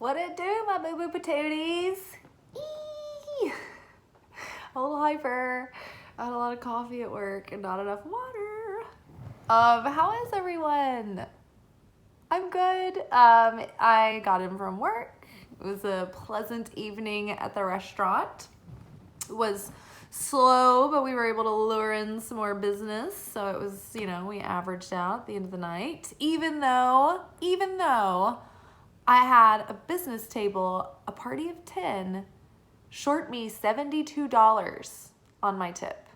What it do, my boo-boo patooties? Eee! A little hyper. I had a lot of coffee at work and not enough water. How is everyone? I'm good. I got in from work. It was a pleasant evening at the restaurant. It was slow, but we were able to lure in some more business. So it was, we averaged out at the end of the night. Even though I had a business table, a party of 10, short me $72 on my tip.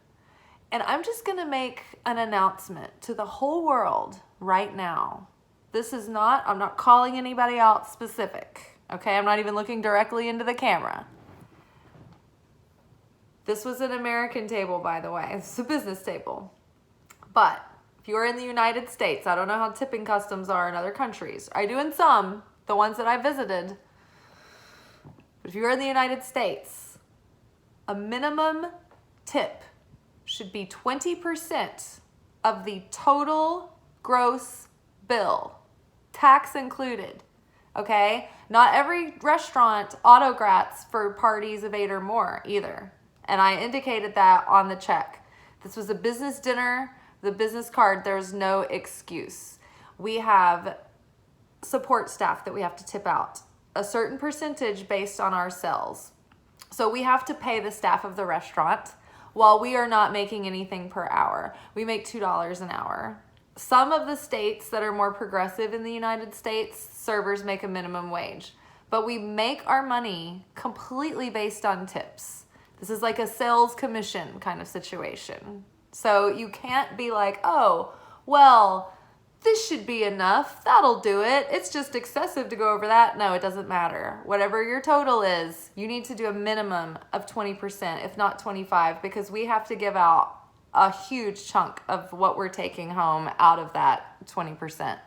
And I'm just going to make an announcement to the whole world right now. I'm not calling anybody out specific, okay? I'm not even looking directly into the camera. This was an American table, by the way. It's a business table. But if you are in the United States, I don't know how tipping customs are in other countries. I do in some, the ones that I visited. But if you're in the United States, a minimum tip should be 20% of the total gross bill, tax included, okay? Not every restaurant auto-grats for parties of 8 or more either. And I indicated that on the check. This was a business dinner, the business card, there's no excuse. We have support staff that we have to tip out, a certain percentage based on our sales. So we have to pay the staff of the restaurant while we are not making anything per hour. We make $2 an hour. Some of the states that are more progressive in the United States, servers make a minimum wage. But we make our money completely based on tips. This is like a sales commission kind of situation. So you can't be like, oh, well, this should be enough. That'll do it. It's just excessive to go over that. No, it doesn't matter. Whatever your total is, you need to do a minimum of 20%, if not 25%, because we have to give out a huge chunk of what we're taking home out of that 20%.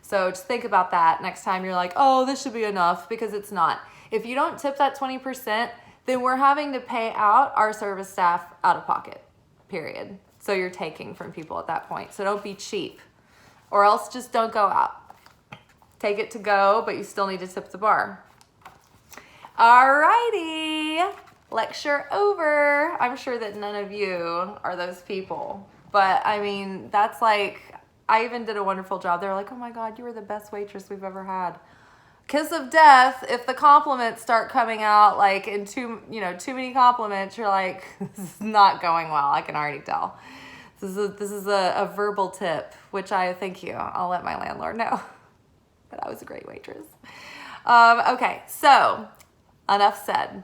So just think about that next time you're like, oh, this should be enough, because it's not. If you don't tip that 20%, then we're having to pay out our service staff out of pocket, period. So you're taking from people at that point. So don't be cheap, or else just don't go out. Take it to go, but you still need to tip the bar. Alrighty, lecture over. I'm sure that none of you are those people, but I mean, that's like, I even did a wonderful job. They were like, oh my God, you were the best waitress we've ever had. Kiss of death, if the compliments start coming out like in too many compliments, you're like, this is not going well. I can already tell. This is a verbal tip, which I thank you. I'll let my landlord know that I was a great waitress. Okay, so enough said.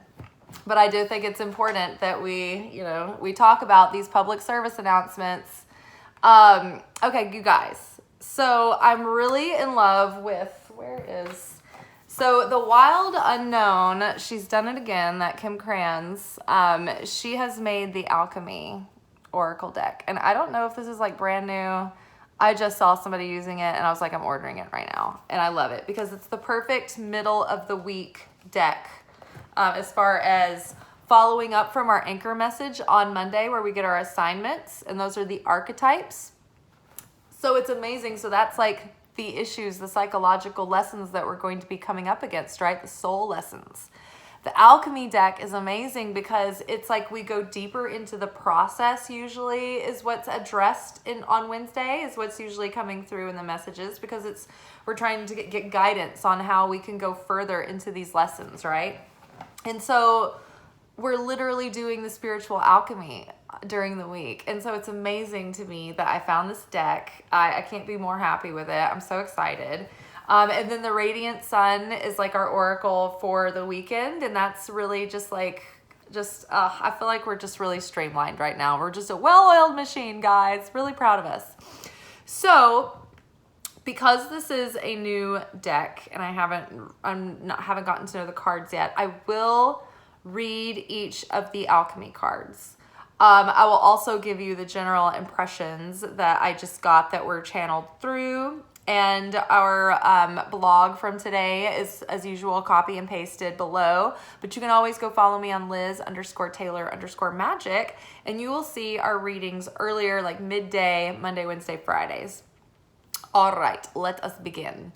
But I do think it's important that we talk about these public service announcements. Okay, you guys. So I'm really in love with, So the Wild Unknown, she's done it again, that Kim Kranz. She has made the Alchemy Oracle deck. And I don't know if this is like brand new. I just saw somebody using it and I was like, I'm ordering it right now. And I love it because it's the perfect middle of the week deck as far as following up from our anchor message on Monday where we get our assignments. And those are the archetypes. So it's amazing. So that's like the issues, the psychological lessons that we're going to be coming up against, right? The soul lessons. The alchemy deck is amazing because it's like we go deeper into the process usually is what's addressed on Wednesday, is what's usually coming through in the messages, because we're trying to get guidance on how we can go further into these lessons, right? And so we're literally doing the spiritual alchemy during the week. And so it's amazing to me that I found this deck. I can't be more happy with it. I'm so excited. And then the Radiant Sun is like our oracle for the weekend. And that's really I feel like we're just really streamlined right now. We're just a well-oiled machine, guys. Really proud of us. So because this is a new deck and I haven't gotten to know the cards yet, I will read each of the alchemy cards. I will also give you the general impressions that I just got that were channeled through. And our blog from today is, as usual, copy and pasted below. But you can always go follow me on Liz_Taylor_Magick, and you will see our readings earlier, like midday, Monday, Wednesday, Fridays. All right, let us begin.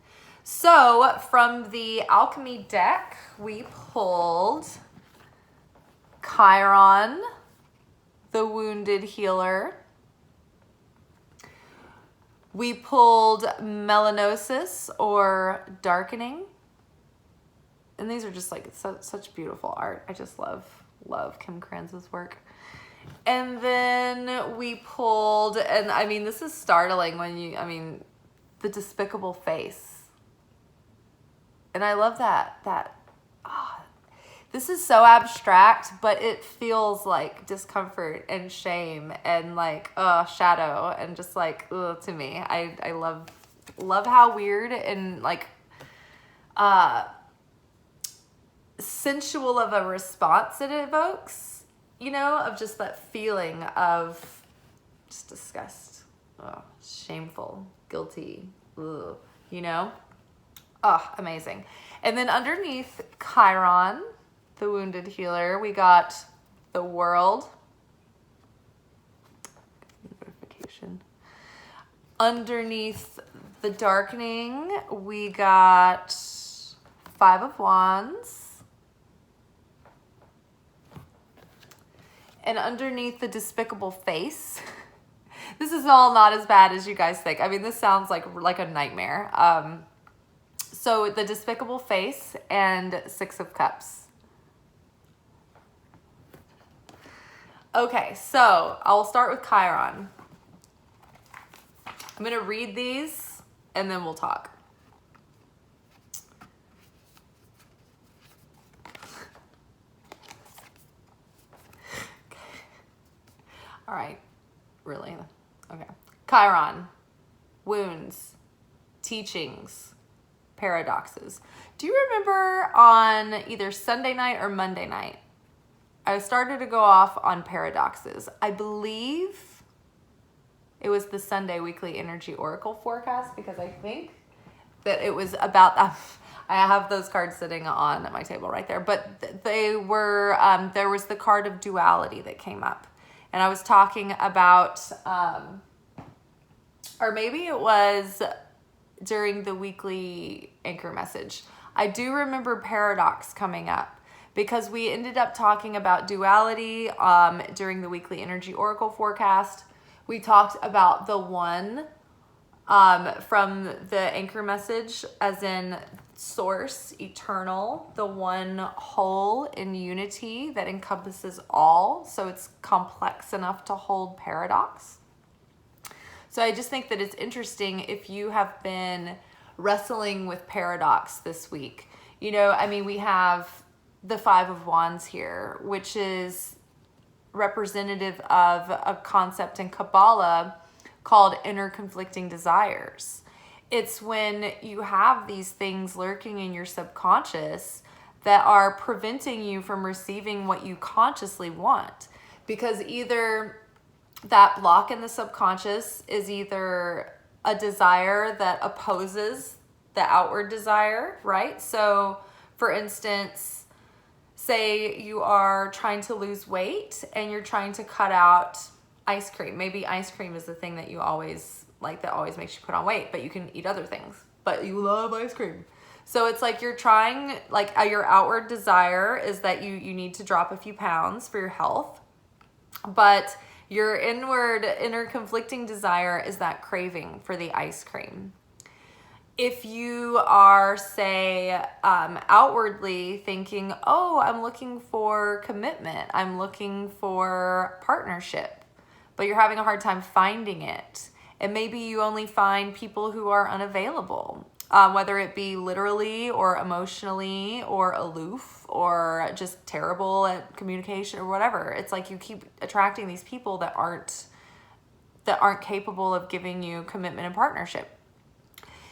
So from the alchemy deck, we pulled Chiron, the wounded healer. We pulled melanosis, or darkening. And these are just like such beautiful art. I just love Kim Kranz's work. And then we pulled, and I mean, this is startling the despicable face. And I love that. This is so abstract, but it feels like discomfort and shame and like shadow and just like to me. I love how weird and like sensual of a response it evokes, of just that feeling of just disgust, shameful, guilty, amazing. And then underneath Chiron, the wounded healer, we got the world. Notification. Underneath the darkening, we got 5 of Wands. And underneath the despicable face, this is all not as bad as you guys think. I mean, this sounds like a nightmare. So the despicable face and 6 of Cups. Okay, so I'll start with Chiron. I'm going to read these and then we'll talk. All right, really? Okay. Chiron, wounds, teachings, paradoxes. Do you remember on either Sunday night or Monday night, I started to go off on paradoxes. I believe it was the Sunday weekly energy oracle forecast, because I think that it was about that. I have those cards sitting on my table right there, but they were, there was the card of duality that came up. And I was talking about, or maybe it was during the weekly anchor message. I do remember paradox coming up because we ended up talking about duality during the weekly energy oracle forecast. We talked about the one from the anchor message, as in source, eternal, the one whole in unity that encompasses all. So it's complex enough to hold paradox. So I just think that it's interesting if you have been wrestling with paradox this week. We have the 5 of Wands here, which is representative of a concept in Kabbalah called inner conflicting desires. It's when you have these things lurking in your subconscious that are preventing you from receiving what you consciously want. Because either that block in the subconscious is either a desire that opposes the outward desire, right? So, for instance, say you are trying to lose weight and you're trying to cut out ice cream. Maybe ice cream is the thing that you always like, that always makes you put on weight, but you can eat other things, but you love ice cream. So it's like you're trying, like your outward desire is that you need to drop a few pounds for your health, but your inner conflicting desire is that craving for the ice cream. If you are, say, outwardly thinking, oh, I'm looking for commitment, I'm looking for partnership, but you're having a hard time finding it. And maybe you only find people who are unavailable, whether it be literally or emotionally or aloof or just terrible at communication or whatever. It's like you keep attracting these people that aren't capable of giving you commitment and partnership.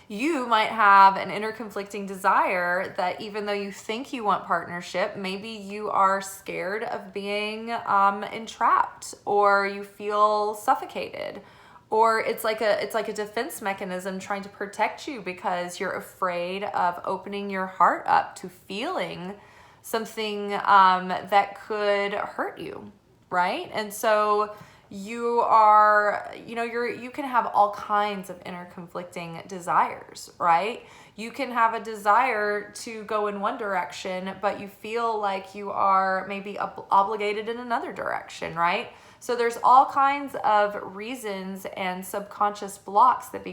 You might have an inner conflicting desire that even though you think you want partnership, maybe you are scared of being entrapped, or you feel suffocated, or it's like a defense mechanism trying to protect you because you're afraid of opening your heart up to feeling something that could hurt you, right? And so you are, you can have all kinds of inner conflicting desires, right? You can have a desire to go in one direction, but you feel like you are maybe obligated in another direction, right? So there's all kinds of reasons and subconscious blocks that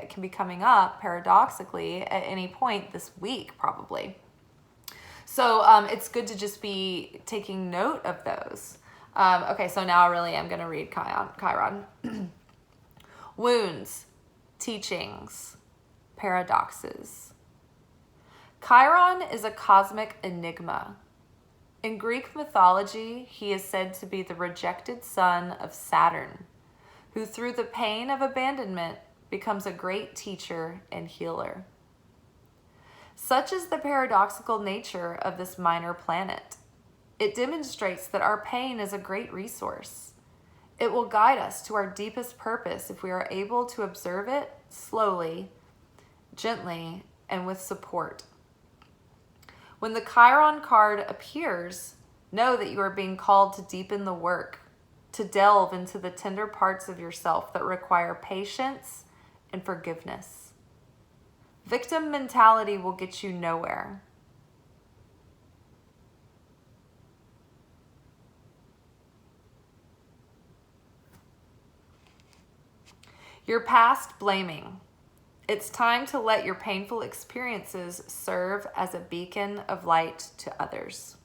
can be coming up paradoxically at any point this week, probably. So it's good to just be taking note of those. Okay, so now I really am going to read Chiron. Wounds, teachings, paradoxes. Chiron is a cosmic enigma. In Greek mythology, he is said to be the rejected son of Saturn, who through the pain of abandonment becomes a great teacher and healer. Such is the paradoxical nature of this minor planet. It demonstrates that our pain is a great resource. It will guide us to our deepest purpose if we are able to observe it slowly, gently, and with support. When the Chiron card appears, know that you are being called to deepen the work, to delve into the tender parts of yourself that require patience and forgiveness. Victim mentality will get you nowhere. Your past blaming. It's time to let your painful experiences serve as a beacon of light to others.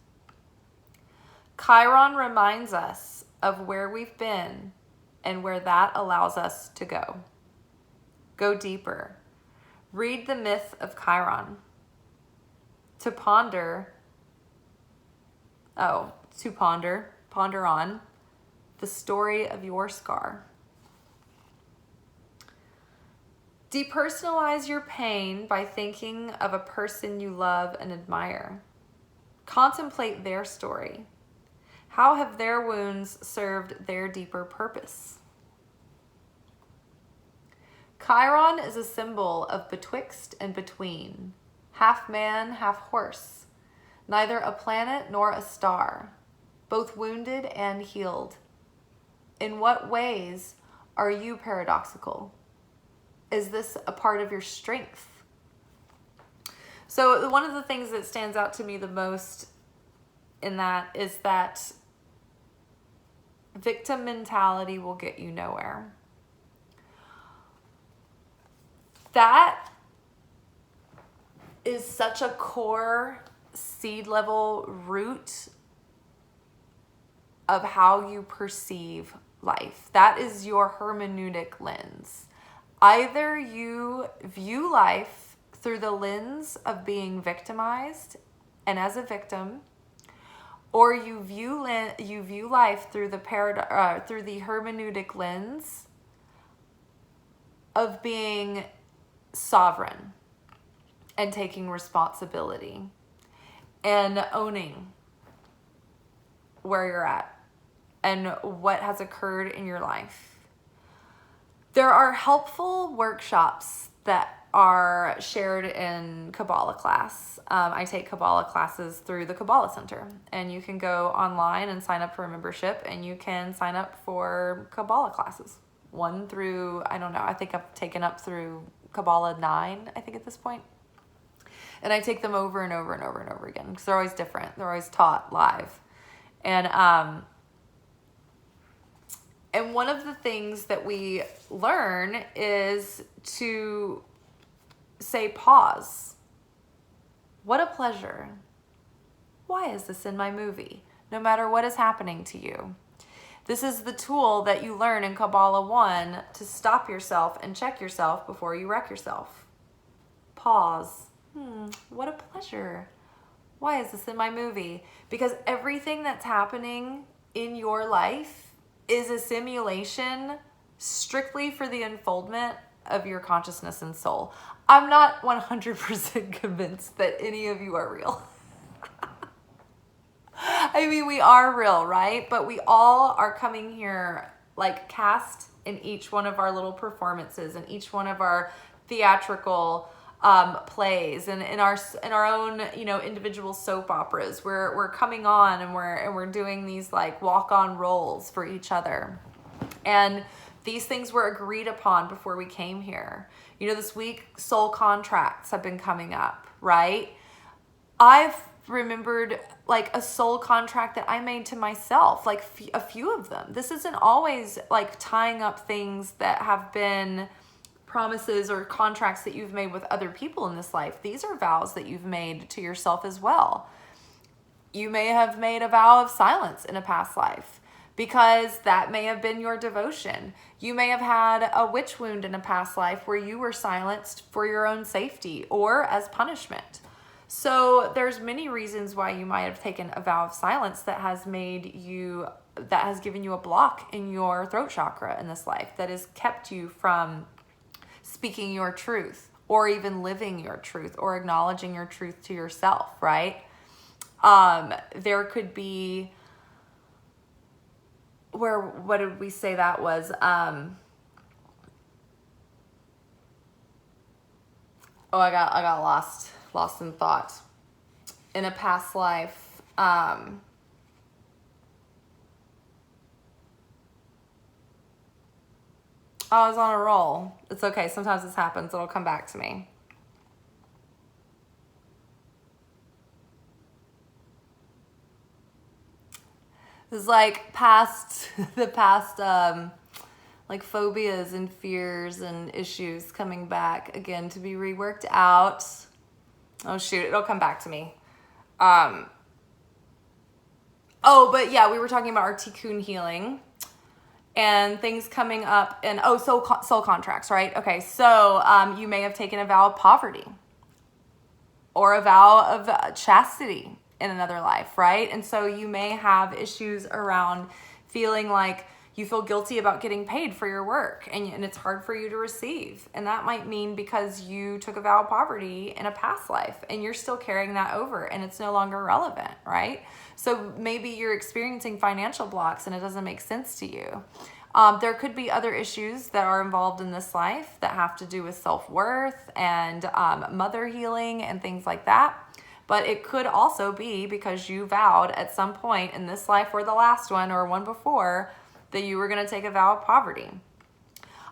Chiron reminds us of where we've been and where that allows us to go. Go deeper. Read the myth of Chiron. To ponder on the story of your scar. Depersonalize your pain by thinking of a person you love and admire. Contemplate their story. How have their wounds served their deeper purpose? Chiron is a symbol of betwixt and between, half man, half horse, neither a planet nor a star, both wounded and healed. In what ways are you paradoxical? Is this a part of your strength? So one of the things that stands out to me the most in that is that victim mentality will get you nowhere. That is such a core seed level root of how you perceive life. That is your hermeneutic lens. Either you view life through the lens of being victimized and as a victim, or you view life through the hermeneutic lens of being sovereign and taking responsibility and owning where you're at and what has occurred in your life. There are helpful workshops that are shared in Kabbalah class. I take Kabbalah classes through the Kabbalah Center, and you can go online and sign up for a membership, and you can sign up for Kabbalah classes. One through, I don't know, I think I've taken up through Kabbalah 9, I think at this point. And I take them over and over and over and over again because they're always different. They're always taught live. And one of the things that we learn is to say pause. What a pleasure. Why is this in my movie? No matter what is happening to you. This is the tool that you learn in Kabbalah 1 to stop yourself and check yourself before you wreck yourself. Pause. What a pleasure. Why is this in my movie? Because everything that's happening in your life is a simulation strictly for the unfoldment of your consciousness and soul. I'm not 100% convinced that any of you are real. I mean, we are real, right? But we all are coming here like cast in each one of our little performances and each one of our theatrical plays and in our own, individual soap operas. We're coming on and we're doing these like walk-on roles for each other. And These things were agreed upon before we came here. You know, this week, soul contracts have been coming up, right? I've remembered like a soul contract that I made to myself, like a few of them. This isn't always like tying up things that have been promises or contracts that you've made with other people in this life. These are vows that you've made to yourself as well. You may have made a vow of silence in a past life, because that may have been your devotion. You may have had a witch wound in a past life where you were silenced for your own safety or as punishment. So there's many reasons why you might have taken a vow of silence that has given you a block in your throat chakra in this life, that has kept you from speaking your truth or even living your truth or acknowledging your truth to yourself, right? There could be, what did we say that was? I got lost in thought. In a past life, I was on a roll. It's okay. Sometimes this happens. It'll come back to me. This is like the past, like phobias and fears and issues coming back again to be reworked out. Oh shoot, it'll come back to me. But yeah, we were talking about our tikkun healing and things coming up, and soul contracts, right? Okay, so you may have taken a vow of poverty or a vow of chastity in another life, right? And so you may have issues around feeling like you feel guilty about getting paid for your work, and it's hard for you to receive. And that might mean because you took a vow of poverty in a past life and you're still carrying that over and it's no longer relevant, right? So maybe you're experiencing financial blocks and it doesn't make sense to you. There could be other issues that are involved in this life that have to do with self-worth and mother healing and things like that. But it could also be because you vowed at some point in this life or the last one or one before that you were going to take a vow of poverty.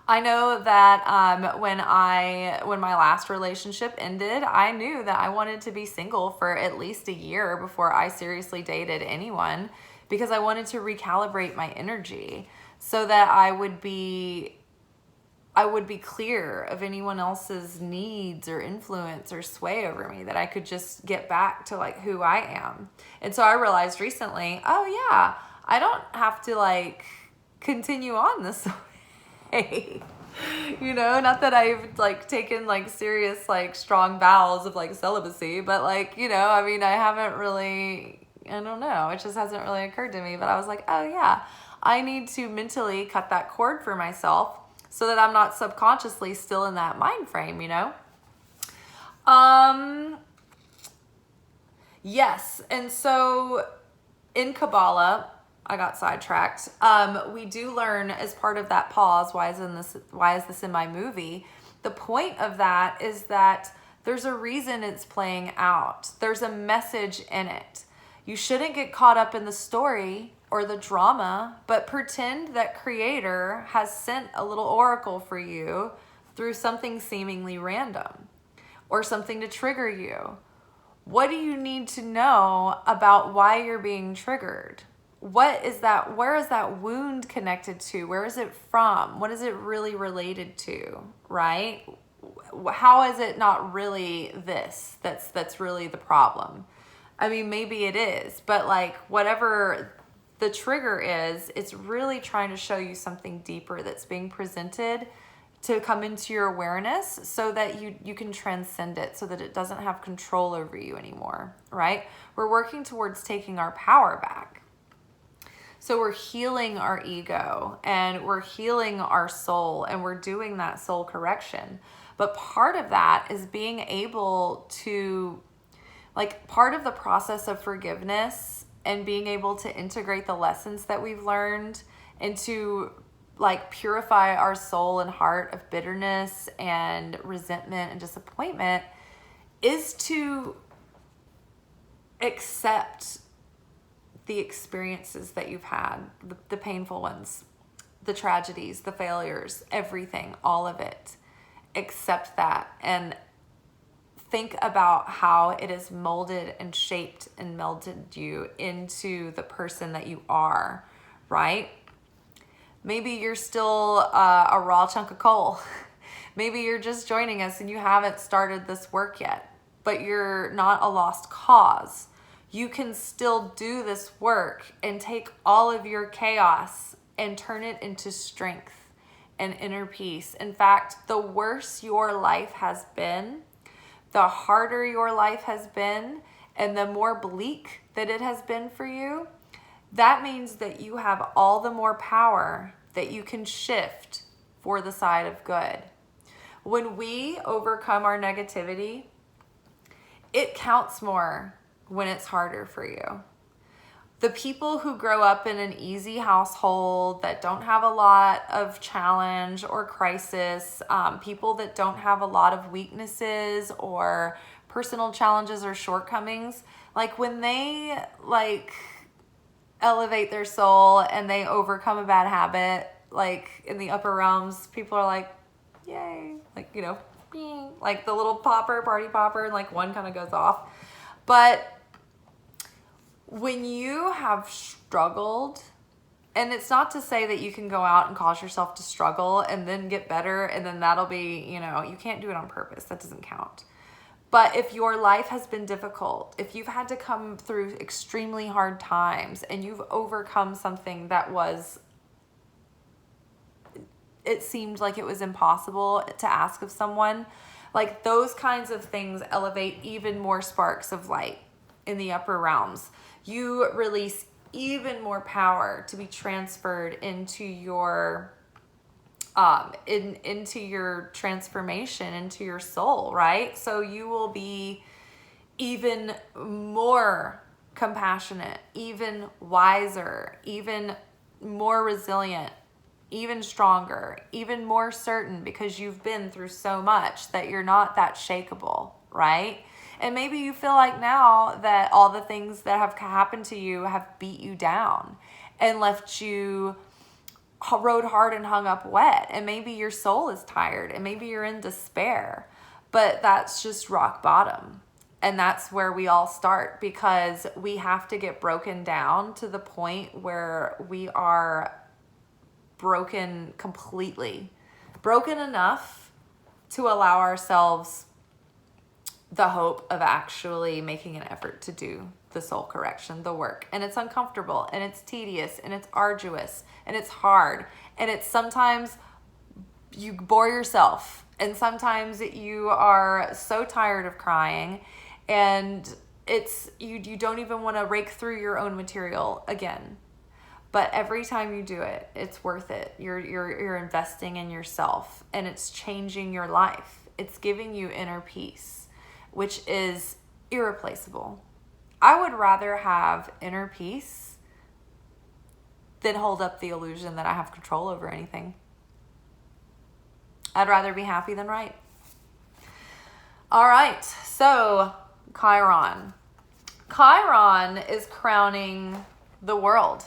I know that when my last relationship ended, I knew that I wanted to be single for at least a year before I seriously dated anyone, because I wanted to recalibrate my energy so that I would be clear of anyone else's needs or influence or sway over me, that I could just get back to like who I am. And so I realized recently, oh yeah, I don't have to like continue on this way. You know, not that I've like taken like serious like strong vows of like celibacy, but like, you know, I mean, I haven't really, I don't know, it just hasn't really occurred to me. But I was like, oh yeah, I need to mentally cut that cord for myself so that I'm not subconsciously still in that mind frame, you know? Yes. And so in Kabbalah, I got sidetracked. We do learn as part of that pause, why is this in my movie? The point of that is that there's a reason it's playing out. There's a message in it. You shouldn't get caught up in the story or the drama, but pretend that Creator has sent a little oracle for you through something seemingly random or something to trigger you. What do you need to know about why you're being triggered? What is that? Where is that wound connected to? Where is it from? What is it really related to, right? How is it not really this that's really the problem? I mean, maybe it is, but like whatever the trigger is, it's really trying to show you something deeper that's being presented to come into your awareness so that you can transcend it, so that it doesn't have control over you anymore, right? We're working towards taking our power back. So we're healing our ego and we're healing our soul, and we're doing that soul correction. But part of that is being able to, like, part of the process of forgiveness and being able to integrate the lessons that we've learned and to like purify our soul and heart of bitterness and resentment and disappointment is to accept the experiences that you've had, the painful ones, the tragedies, the failures, everything, all of it. Accept that and think about how it has molded and shaped and melted you into the person that you are, right? Maybe you're still a raw chunk of coal. Maybe you're just joining us and you haven't started this work yet, but you're not a lost cause. You can still do this work and take all of your chaos and turn it into strength and inner peace. In fact, the worse your life has been, the harder your life has been, and the more bleak that it has been for you, that means that you have all the more power that you can shift for the side of good. When we overcome our negativity, it counts more when it's harder for you. The people who grow up in an easy household that don't have a lot of challenge or crisis, people that don't have a lot of weaknesses or personal challenges or shortcomings, like when they elevate their soul and they overcome a bad habit, like in the upper realms, people are like, yay, like, you know, like the little party popper, and like one kind of goes off. But when you have struggled, and it's not to say that you can go out and cause yourself to struggle and then get better, and then that'll be, you know, you can't do it on purpose. That doesn't count. But if your life has been difficult, if you've had to come through extremely hard times and you've overcome something that it seemed like it was impossible to ask of someone, like those kinds of things elevate even more sparks of light in the upper realms. You release even more power to be transferred into your into your transformation, into your soul, right? So you will be even more compassionate, even wiser, even more resilient, even stronger, even more certain, because you've been through so much that you're not that shakeable, right? And maybe you feel like now that all the things that have happened to you have beat you down and left you rode hard and hung up wet. And maybe your soul is tired and maybe you're in despair, but that's just rock bottom. And that's where we all start, because we have to get broken down to the point where we are broken completely, broken enough to allow ourselves the hope of actually making an effort to do the soul correction, the work. And it's uncomfortable and it's tedious and it's arduous and it's hard. And it's sometimes you bore yourself, and sometimes you are so tired of crying, and it's you don't even want to rake through your own material again. But every time you do it, it's worth it. You're investing in yourself, and it's changing your life. It's giving you inner peace, which is irreplaceable. I would rather have inner peace than hold up the illusion that I have control over anything. I'd rather be happy than right. All right, so Chiron. Chiron is crowning the world.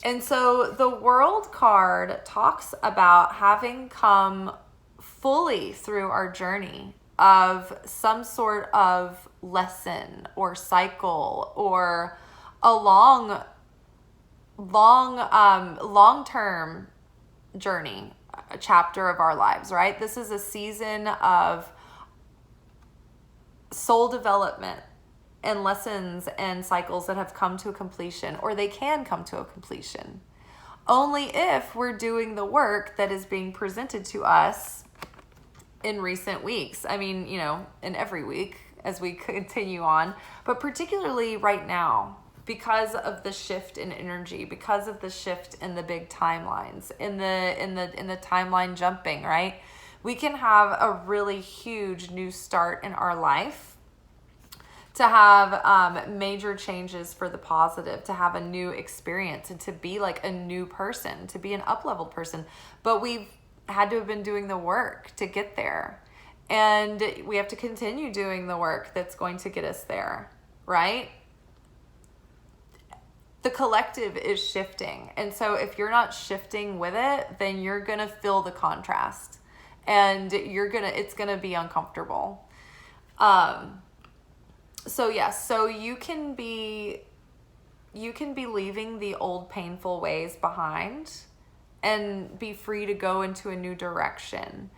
And so the world card talks about having come fully through our journey of some sort of lesson or cycle or a long-term journey, a chapter of our lives, right? This is a season of soul development and lessons and cycles that have come to a completion, or they can come to a completion only if we're doing the work that is being presented to us in recent weeks. I mean, you know, in every week as we continue on, but particularly right now, because of the shift in energy, because of the shift in the big timelines, in the timeline jumping, right? We can have a really huge new start in our life, to have major changes for the positive, to have a new experience, and to be like a new person, to be an up-leveled person. But we've had to have been doing the work to get there. And we have to continue doing the work that's going to get us there, right? the collective is shifting. And so if you're not shifting with it, then you're going to feel the contrast, and it's going to be uncomfortable. So yes, so you can be leaving the old painful ways behind and be free to go into a new direction.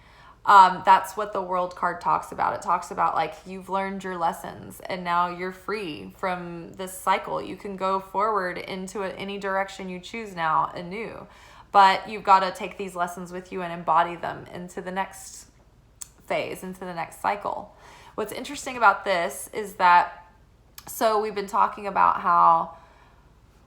That's what the World card talks about. It talks about like you've learned your lessons and now you're free from this cycle. You can go forward into any direction you choose now anew, but you've got to take these lessons with you and embody them into the next phase, into the next cycle. What's interesting about this is that, so we've been talking about how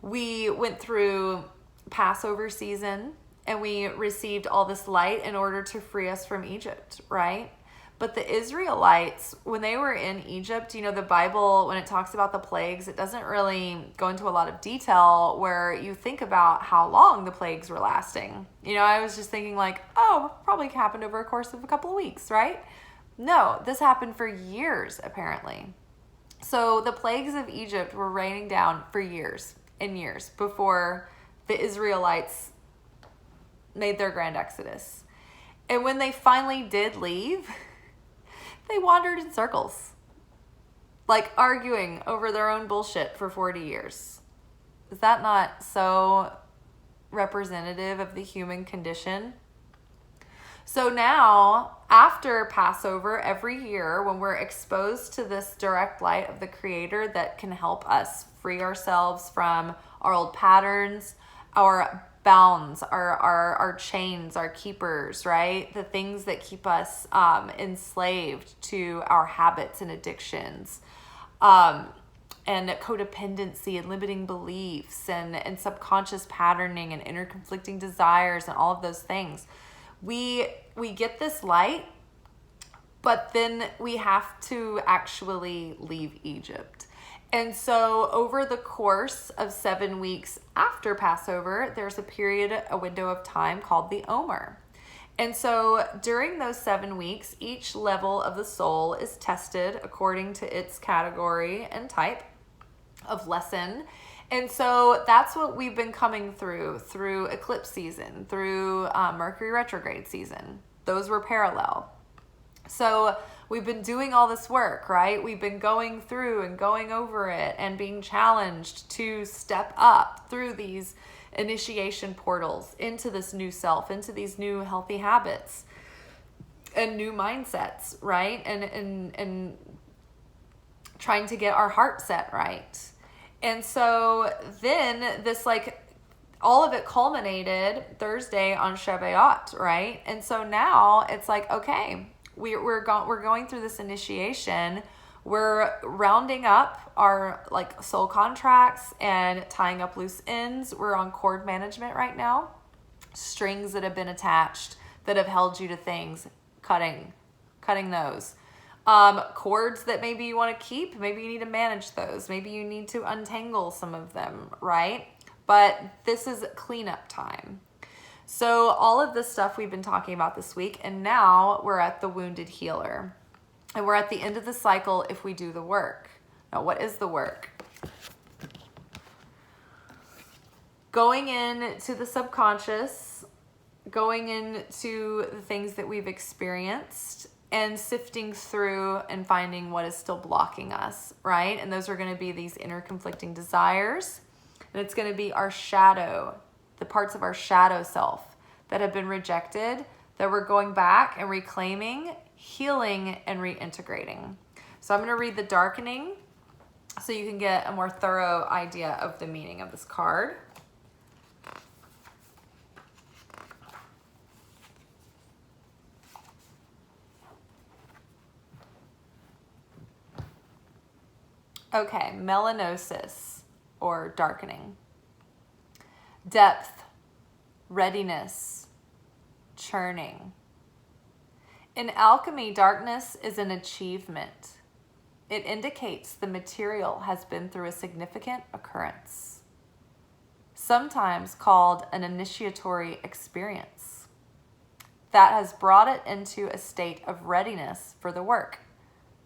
we went through Passover season and we received all this light in order to free us from Egypt, right? But the Israelites, when they were in Egypt, the Bible, when it talks about the plagues, it doesn't really go into a lot of detail where you think about how long the plagues were lasting. I was just thinking like, oh, probably happened over a course of a couple of weeks, right? No, this happened for years, apparently. So the plagues of Egypt were raining down for years and years before the Israelites made their grand exodus. And when they finally did leave, they wandered in circles, like arguing over their own bullshit for 40 years. Is that not so representative of the human condition? So now, after Passover, every year, when we're exposed to this direct light of the Creator that can help us free ourselves from our old patterns, our bounds, our chains, our keepers, right? The things that keep us enslaved to our habits and addictions, and codependency and limiting beliefs and subconscious patterning and inner conflicting desires and all of those things. We get this light, but then we have to actually leave Egypt. And so over the course of 7 weeks after Passover, there's a window of time called the Omer. And so during those 7 weeks, each level of the soul is tested according to its category and type of lesson. And so that's what we've been coming through eclipse season, through Mercury retrograde season. Those were parallel. So we've been doing all this work, right? We've been going through and going over it and being challenged to step up through these initiation portals into this new self, into these new healthy habits and new mindsets, right? And trying to get our heart set right. And so then this, all of it culminated Thursday on Shabbat, right? And so now it's like, okay, we're going through this initiation. We're rounding up our soul contracts and tying up loose ends. We're on cord management right now. Strings that have been attached that have held you to things, cutting those. Cords that maybe you want to keep, maybe you need to manage those. Maybe you need to untangle some of them, right? But this is cleanup time. So all of this stuff we've been talking about this week, and now we're at the wounded healer. And we're at the end of the cycle if we do the work. Now, what is the work? Going into the subconscious, going into the things that we've experienced, and sifting through and finding what is still blocking us, right? And those are going to be these inner conflicting desires. And it's going to be our shadow, the parts of our shadow self that have been rejected, that we're going back and reclaiming, healing, and reintegrating. So I'm going to read the darkening so you can get a more thorough idea of the meaning of this card. Okay, melanosis, or darkening. Depth, readiness, churning. In alchemy, darkness is an achievement. It indicates the material has been through a significant occurrence, sometimes called an initiatory experience, that has brought it into a state of readiness for the work.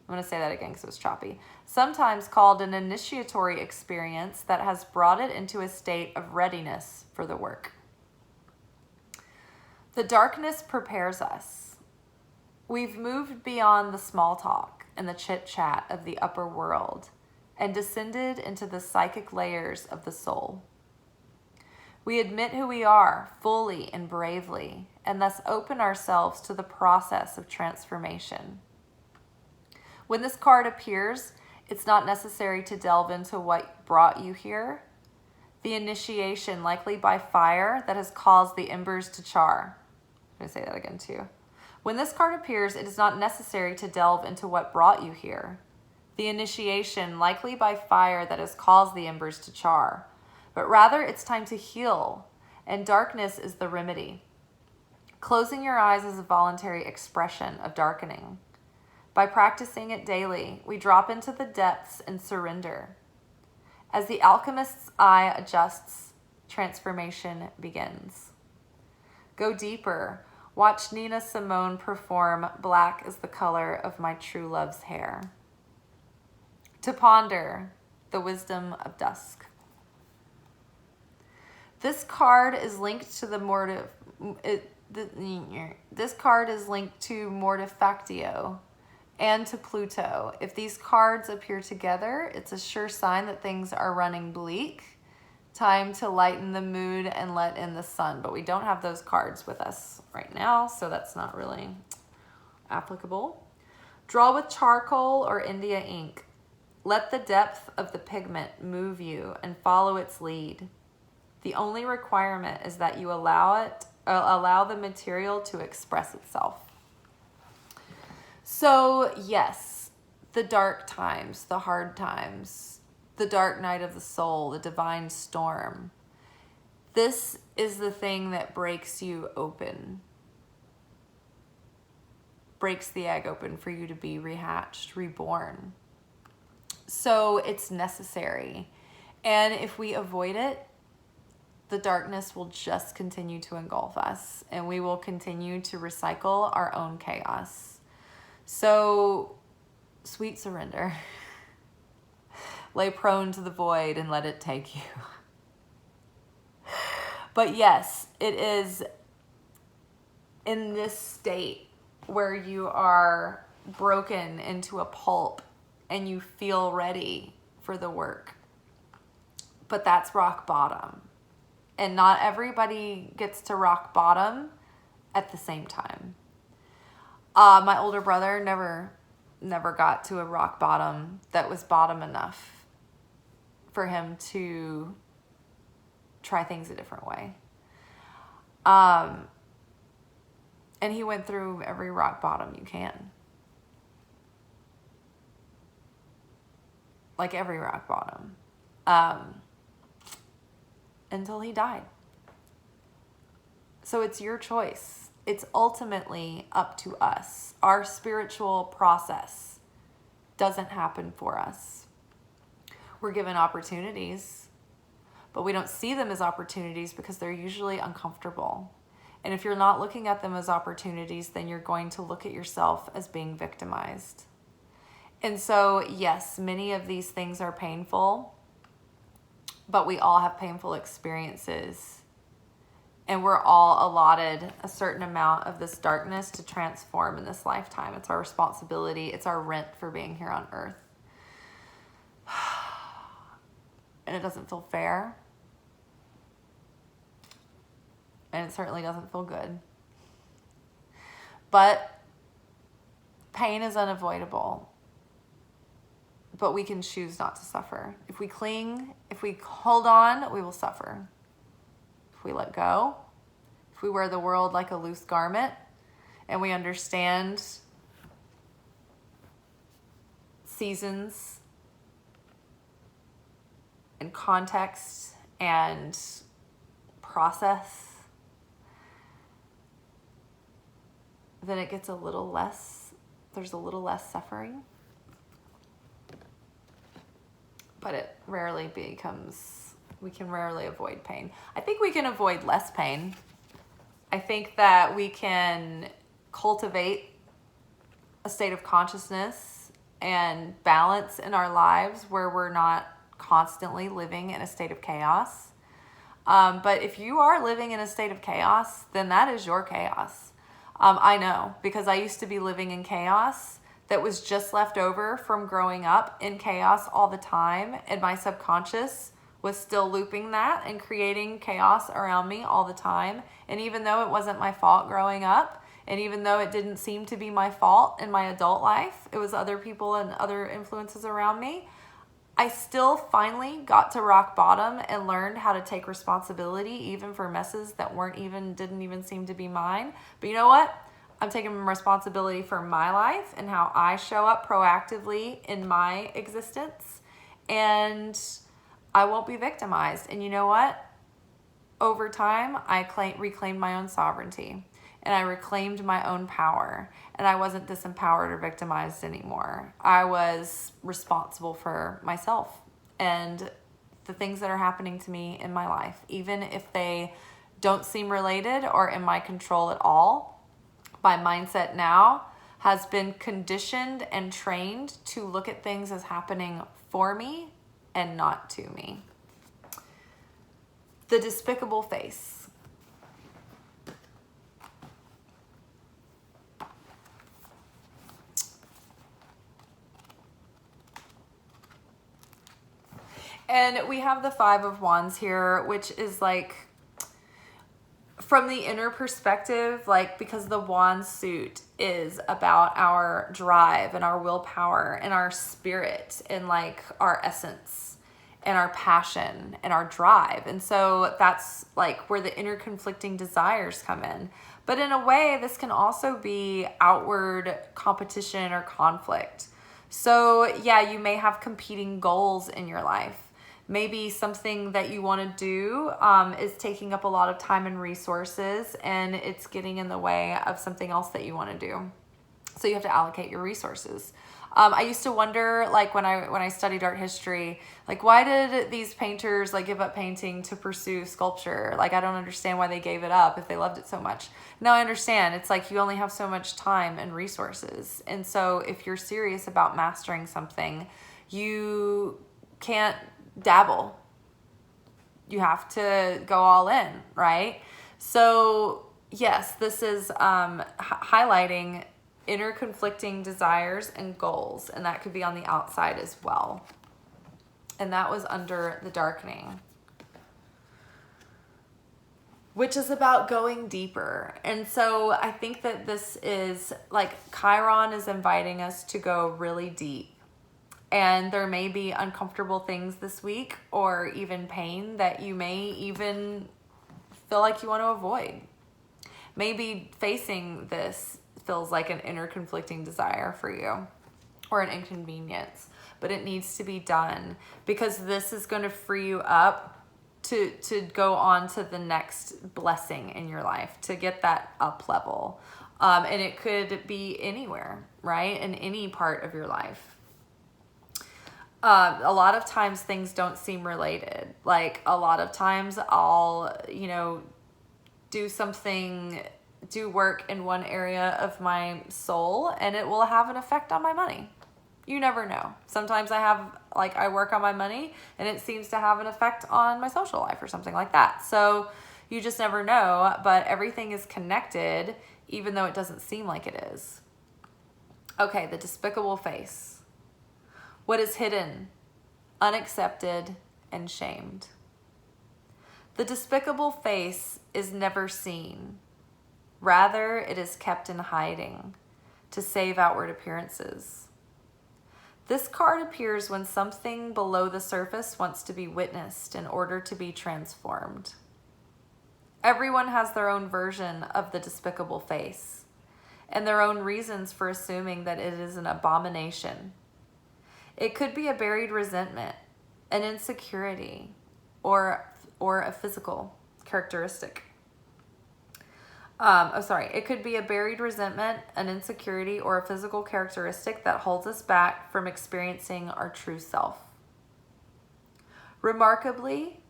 I'm going to say that again because it was choppy. sometimes called an initiatory experience that has brought it into a state of readiness for the work. The darkness prepares us. We've moved beyond the small talk and the chit-chat of the upper world and descended into the psychic layers of the soul. We admit who we are fully and bravely, and thus open ourselves to the process of transformation. When this card appears, it's not necessary to delve into what brought you here. The initiation, likely by fire, that has caused the embers to char. I'm going to say that again too. When this card appears, it is not necessary to delve into what brought you here. The initiation, likely by fire, that has caused the embers to char. But rather, it's time to heal, and darkness is the remedy. Closing your eyes is a voluntary expression of darkening. By practicing it daily, we drop into the depths and surrender. As the alchemist's eye adjusts, transformation begins. Go deeper. Watch Nina Simone perform "Black is the Color of My True Love's Hair." To ponder the wisdom of dusk. This card is linked to this card is linked to Mortifactio and to Pluto. If these cards appear together, it's a sure sign that things are running bleak. Time to lighten the mood and let in the sun. But we don't have those cards with us right now, so that's not really applicable. Draw with charcoal or India ink. Let the depth of the pigment move you and follow its lead. The only requirement is that you allow the material to express itself. So yes, the dark times, the hard times, the dark night of the soul, the divine storm. This is the thing that breaks you open. Breaks the egg open for you to be rehatched, reborn. So it's necessary. And if we avoid it, the darkness will just continue to engulf us, and we will continue to recycle our own chaos. So, sweet surrender. Lay prone to the void and let it take you. But yes, it is in this state where you are broken into a pulp and you feel ready for the work. But that's rock bottom. And not everybody gets to rock bottom at the same time. My older brother never got to a rock bottom that was bottom enough for him to try things a different way. And he went through every rock bottom you can. Like every rock bottom. Until he died. So it's your choice. It's ultimately up to us. Our spiritual process doesn't happen for us. We're given opportunities, but we don't see them as opportunities because they're usually uncomfortable. And if you're not looking at them as opportunities, then you're going to look at yourself as being victimized. And so, yes, many of these things are painful, but we all have painful experiences, and we're all allotted a certain amount of this darkness to transform in this lifetime. It's our responsibility. It's our rent for being here on earth. And it doesn't feel fair. And it certainly doesn't feel good. But pain is unavoidable. But we can choose not to suffer. If we cling, if we hold on, we will suffer. If we let go, if we wear the world like a loose garment, and we understand seasons and context and process, then it gets a little less, there's a little less suffering. But it rarely becomes, we can rarely avoid pain. I think we can avoid less pain. I think that we can cultivate a state of consciousness and balance in our lives where we're not constantly living in a state of chaos. But if you are living in a state of chaos, then that is your chaos. I know, because I used to be living in chaos that was just left over from growing up in chaos all the time, and my subconscious was still looping that and creating chaos around me all the time. And even though it wasn't my fault growing up, and even though it didn't seem to be my fault in my adult life, it was other people and other influences around me, I still finally got to rock bottom and learned how to take responsibility even for messes that didn't even seem to be mine. But you know what? I'm taking responsibility for my life and how I show up proactively in my existence, and I won't be victimized. And you know what? Over time, I reclaimed my own sovereignty, and I reclaimed my own power, and I wasn't disempowered or victimized anymore. I was responsible for myself and the things that are happening to me in my life, even if they don't seem related or in my control at all. My mindset now has been conditioned and trained to look at things as happening for me and not to me. The despicable face. And we have the Five of Wands here, which is like, from the inner perspective, like, because the wand suit is about our drive and our willpower and our spirit and like our essence and our passion and our drive. And so that's like where the inner conflicting desires come in. But in a way, this can also be outward competition or conflict. So yeah, you may have competing goals in your life. Maybe something that you want to do is taking up a lot of time and resources, and it's getting in the way of something else that you want to do. So you have to allocate your resources. I used to wonder, like when I studied art history, like why did these painters like give up painting to pursue sculpture? Like I don't understand why they gave it up if they loved it so much. Now I understand. It's like you only have so much time and resources. And so if you're serious about mastering something, you can't dabble. You have to go all in, right? So yes, this is highlighting inner conflicting desires and goals, and that could be on the outside as well. And that was under the darkening, which is about going deeper. And so I think that this is like Chiron is inviting us to go really deep. And there may be uncomfortable things this week or even pain that you may even feel like you want to avoid. Maybe facing this feels like an inner conflicting desire for you or an inconvenience, but it needs to be done because this is going to free you up to go on to the next blessing in your life, to get that up level. And it could be anywhere, right? In any part of your life. A lot of times things don't seem related. Like a lot of times I'll, do work in one area of my soul and it will have an effect on my money. You never know. Sometimes I work on my money and it seems to have an effect on my social life or something like that. So you just never know, but everything is connected even though it doesn't seem like it is. Okay, the despicable face. What is hidden, unaccepted, and shamed. The despicable face is never seen. Rather, it is kept in hiding to save outward appearances. This card appears when something below the surface wants to be witnessed in order to be transformed. Everyone has their own version of the despicable face and their own reasons for assuming that it is an abomination. It could be a buried resentment, an insecurity, or a physical characteristic. It could be a buried resentment, an insecurity, or a physical characteristic that holds us back from experiencing our true self. Remarkably,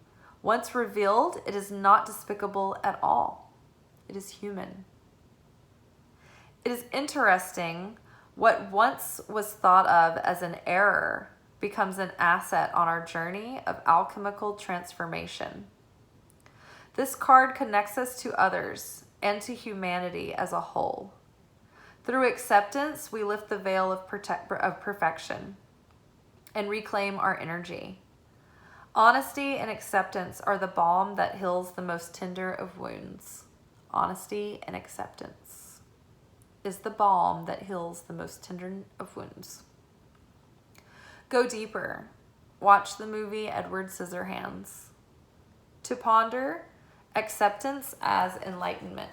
once revealed, it is not despicable at all. It is human. It is interesting What once was thought of as an error becomes an asset on our journey of alchemical transformation. This card connects us to others and to humanity as a whole. Through acceptance, we lift the veil of perfection and reclaim our energy. Honesty and acceptance are the balm that heals the most tender of wounds. Honesty and acceptance is the balm that heals the most tender of wounds. Go deeper. Watch the movie Edward Scissorhands. To ponder, acceptance as enlightenment.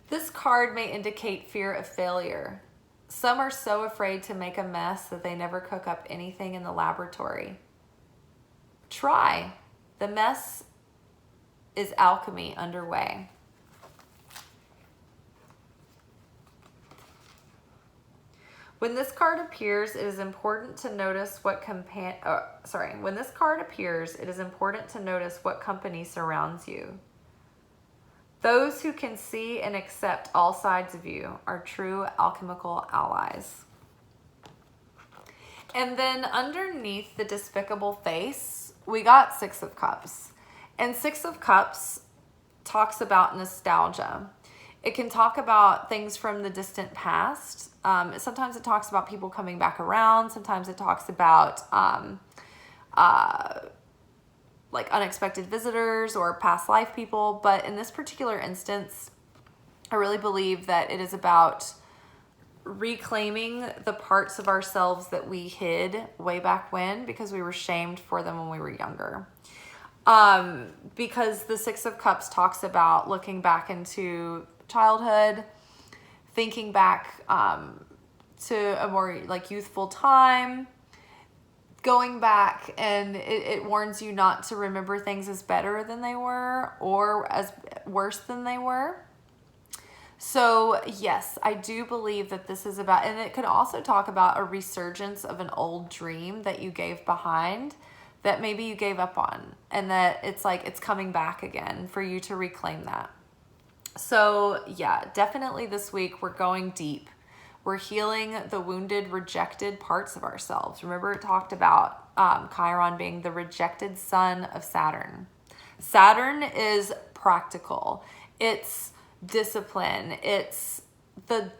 This card may indicate fear of failure. Some are so afraid to make a mess that they never cook up anything in the laboratory. Try. The mess is alchemy underway. When this card appears, it is important to notice what when this card appears, it is important to notice what company surrounds you. Those who can see and accept all sides of you are true alchemical allies. And then underneath the despicable face, we got Six of Cups. And Six of Cups talks about nostalgia. It can talk about things from the distant past. Sometimes it talks about people coming back around. Sometimes it talks about like unexpected visitors or past life people. But in this particular instance, I really believe that it is about reclaiming the parts of ourselves that we hid way back when because we were shamed for them when we were younger. Because the Six of Cups talks about looking back into childhood, thinking back to a more like youthful time, going back, and it warns you not to remember things as better than they were or as worse than they were. So yes, I do believe that this is about, and it could also talk about a resurgence of an old dream that you gave behind that maybe you gave up on, and that it's like it's coming back again for you to reclaim that. So yeah, definitely this week we're going deep. We're healing the wounded, rejected parts of ourselves. Remember, it talked about Chiron being the rejected son of Saturn. Saturn is practical. It's discipline. It's the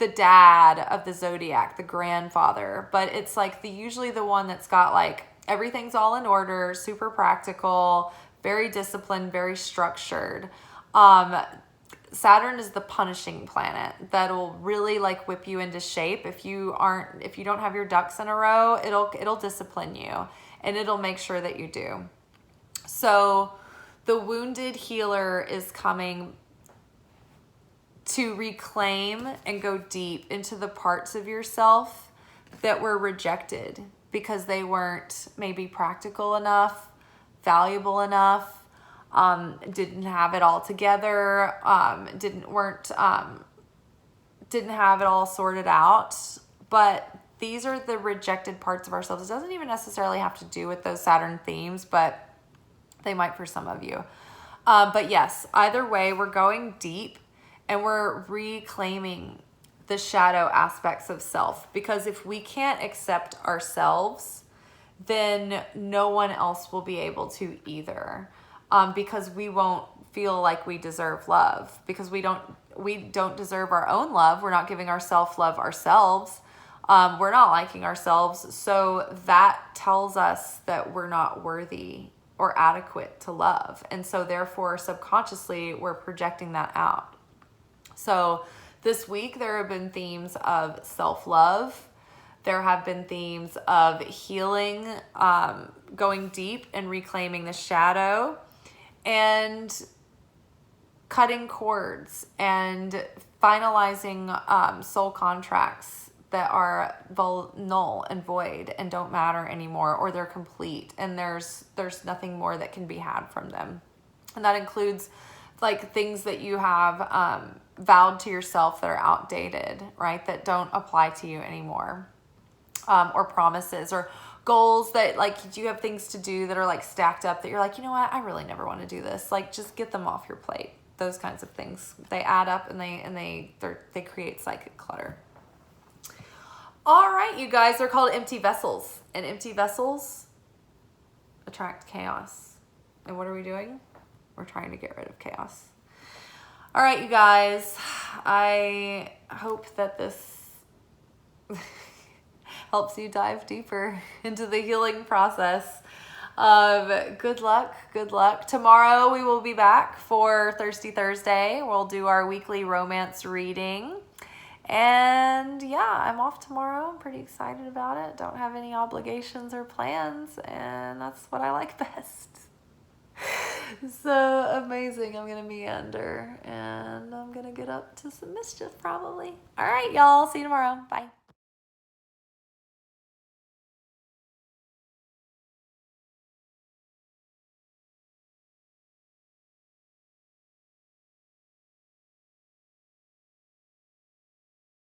dad of the zodiac, the grandfather. But it's like usually the one that's got like everything's all in order, super practical, very disciplined, very structured. Saturn is the punishing planet that'll really like whip you into shape. If you don't have your ducks in a row, it'll discipline you and it'll make sure that you do. So the wounded healer is coming to reclaim and go deep into the parts of yourself that were rejected because they weren't maybe practical enough, valuable enough, didn't have it all together, didn't have it all sorted out. But these are the rejected parts of ourselves. It doesn't even necessarily have to do with those Saturn themes, but they might for some of you. But yes, either way, we're going deep and we're reclaiming the shadow aspects of self, because if we can't accept ourselves, then no one else will be able to either. Because we won't feel like we deserve love, because we don't deserve our own love. We're not giving our self-love ourselves. We're not liking ourselves. So that tells us that we're not worthy or adequate to love. And so therefore, subconsciously, we're projecting that out. So this week, there have been themes of self-love. There have been themes of healing, going deep and reclaiming the shadow, and cutting cords and finalizing soul contracts that are null and void and don't matter anymore, or they're complete and there's nothing more that can be had from them. And that includes like things that you have vowed to yourself that are outdated, right? That don't apply to you anymore, or promises or goals that like you have things to do that are like stacked up that you're like, you know what, I really never want to do this. Like, just get them off your plate. those kinds of things. They add up and they create psychic clutter. All right, you guys, they're called empty vessels, and empty vessels attract chaos. And what are we doing? We're trying to get rid of chaos. All right, you guys, I hope that this helps you dive deeper into the healing process. Good luck. Good luck. Tomorrow we will be back for Thirsty Thursday. We'll do our weekly romance reading. And yeah, I'm off tomorrow. I'm pretty excited about it. Don't have any obligations or plans, and that's what I like best. So amazing. I'm going to meander, and I'm going to get up to some mischief probably. All right, y'all. See you tomorrow. Bye.